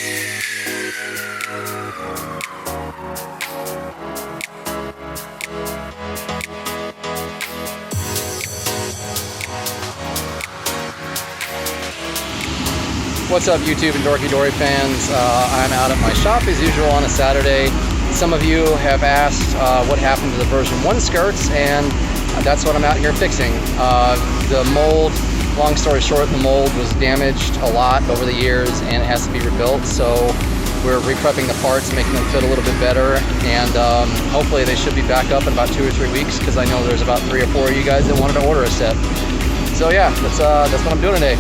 What's up, YouTube and DorkiDori fans? I'm out at my shop as usual on a Saturday. Some of you have asked what happened to the version 1 skirts, and that's what I'm out here fixing. The mold, long story short, the mold was damaged a lot over the years and it has to be rebuilt, so we're re-prepping the parts, making them fit a little bit better, and hopefully they should be back up in about 2 or 3 weeks, because I know there's about 3 or 4 of you guys that wanted to order a set. So yeah, that's what I'm doing today.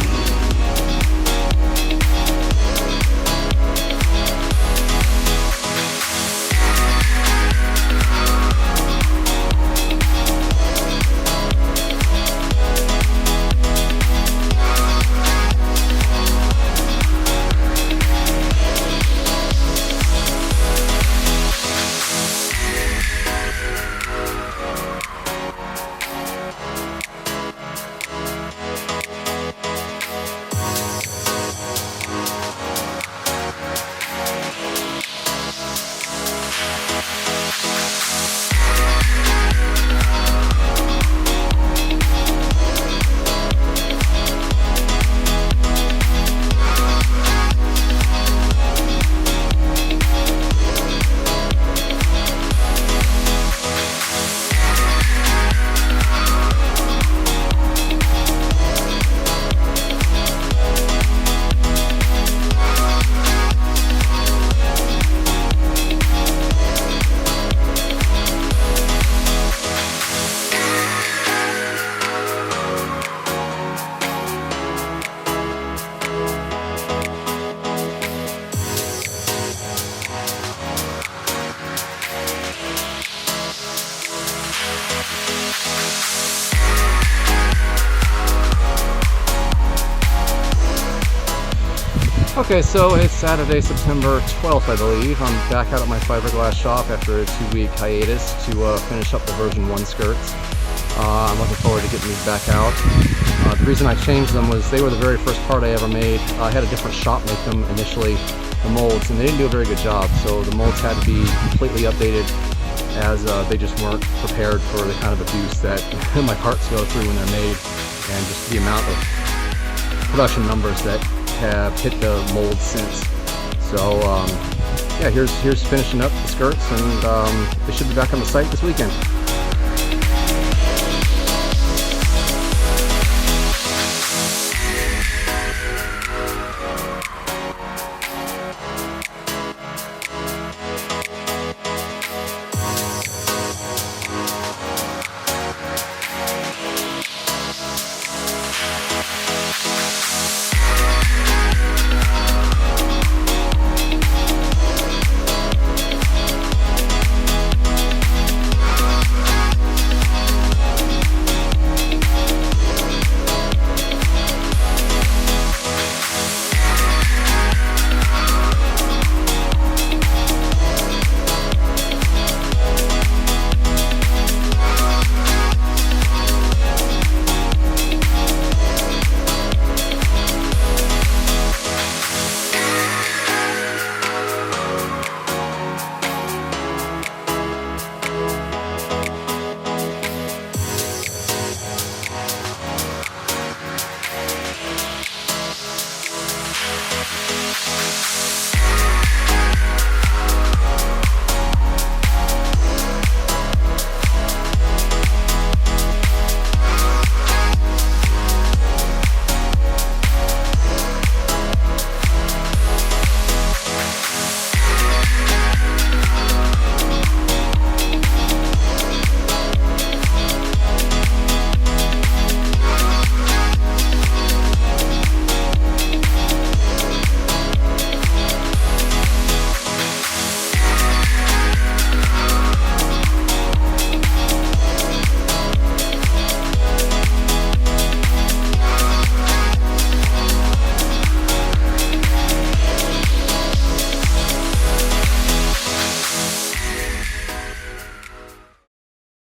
Okay, so it's Saturday, September 12th, I believe. I'm back out at my fiberglass shop after a 2-week hiatus to finish up the version 1 skirts. I'm looking forward to getting these back out. The reason I changed them was they were the very first part I ever made. I had a different shop make them initially, the molds, and they didn't do a very good job, so the molds had to be completely updated, as they just weren't prepared for the kind of abuse that my parts go through when they're made, and just the amount of production numbers that have hit the mold since. So yeah, here's finishing up the skirts, and they should be back on the site this weekend.